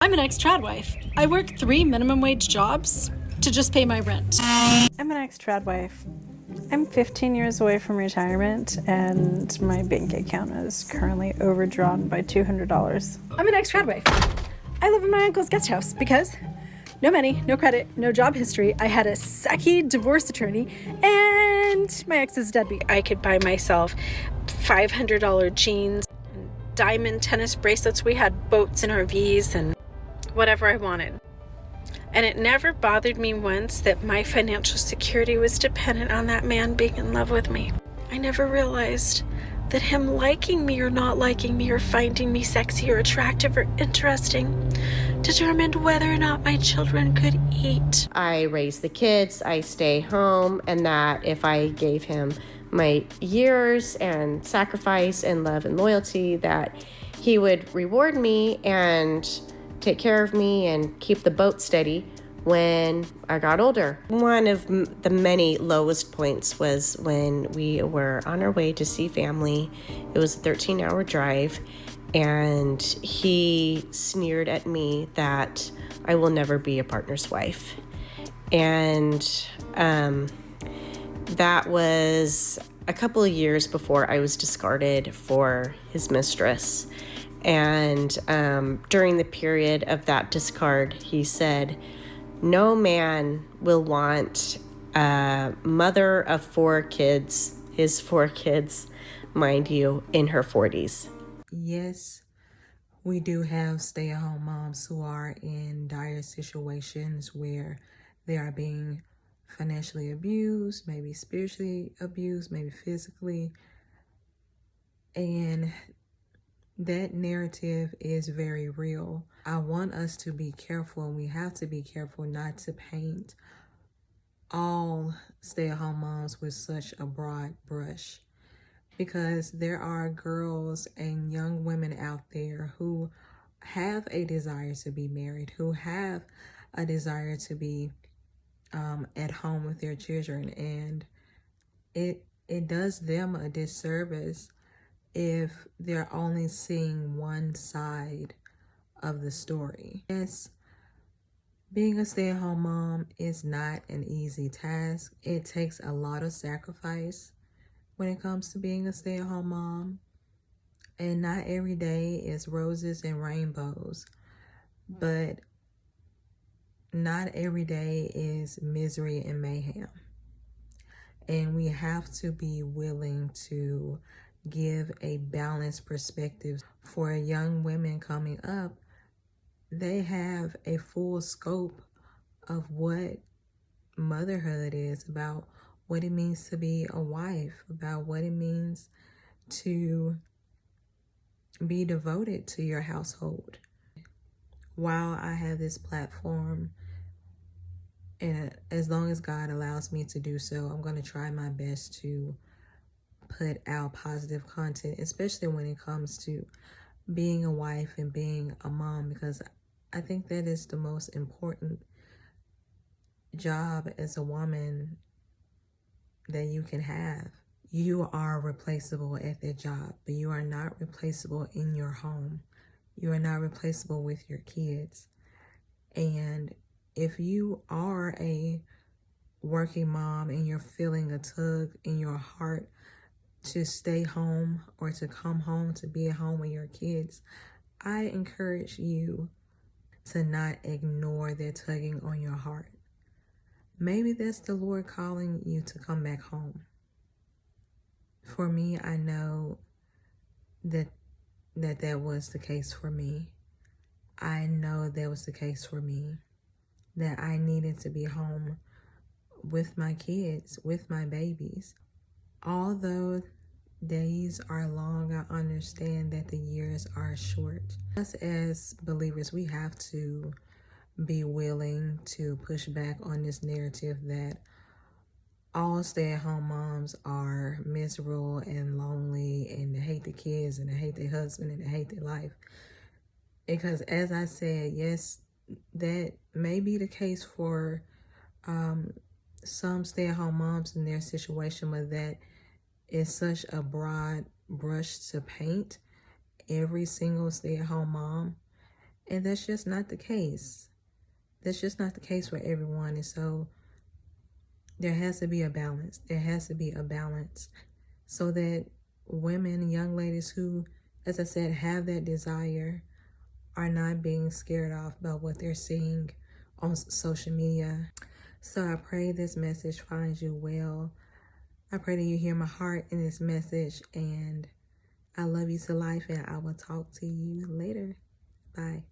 I'm an ex-trad wife. I work 3 minimum wage jobs to just pay my rent. I'm an ex-trad wife. I'm 15 years away from retirement and my bank account is currently overdrawn by $200. I'm an ex-trad wife. I live in my uncle's guest house because no money, no credit, no job history. I had a sucky divorce attorney and my ex is a deadbeat. I could buy myself $500 jeans, diamond tennis bracelets. We had boats and RVs and whatever I wanted. And it never bothered me once that my financial security was dependent on that man being in love with me. I never realized that him liking me or not liking me or finding me sexy or attractive or interesting determined whether or not my children could eat. I raise the kids, I stay home, and that if I gave him my years and sacrifice and love and loyalty, that he would reward me and take care of me and keep the boat steady when I got older. One of the many lowest points was when we were on our way to see family. It was a 13-hour drive, and he sneered at me that I will never be a partner's wife. And that was a couple of years before I was discarded for his mistress. And during the period of that discard, he said, no man will want a mother of 4 kids, his 4 kids, mind you, in her 40s. Yes, we do have stay-at-home moms who are in dire situations where they are being financially abused, maybe spiritually abused, maybe physically. And that narrative is very real. I want us to be careful, and we have to be careful not to paint all stay-at-home moms with such a broad brush, because there are girls and young women out there who have a desire to be married, who have a desire to be at home with their children, and it does them a disservice if they're only seeing one side of the story. Yes, being a stay-at-home mom is not an easy task. It takes a lot of sacrifice when it comes to being a stay-at-home mom. And not every day is roses and rainbows, but not every day is misery and mayhem. And we have to be willing to give a balanced perspective. For young women coming up, they have a full scope of what motherhood is, about what it means to be a wife, about what it means to be devoted to your household. While I have this platform, and as long as God allows me to do so, I'm going to try my best to put out positive content, especially when it comes to being a wife and being a mom, because I think that is the most important job as a woman that you can have. You are replaceable at that job, but you are not replaceable in your home. You are not replaceable with your kids. And if you are a working mom and you're feeling a tug in your heart to stay home or to come home, to be at home with your kids, I encourage you to not ignore that tugging on your heart. Maybe that's the Lord calling you to come back home. For me, I know that was the case for me. I know that was the case for me, that I needed to be home with my kids, with my babies. Although days are long, I understand that the years are short. Us as believers, we have to be willing to push back on this narrative that all stay-at-home moms are miserable and lonely and they hate the kids and they hate their husband and they hate their life. Because as I said, yes, that may be the case for some stay-at-home moms in their situation, but that is such a broad brush to paint every single stay-at-home mom. And that's just not the case. That's just not the case for everyone. And so there has to be a balance. There has to be a balance so that women, young ladies who, as I said, have that desire are not being scared off by what they're seeing on social media. So I pray this message finds you well. I pray that you hear my heart in this message, and I love you to life, and I will talk to you later. Bye.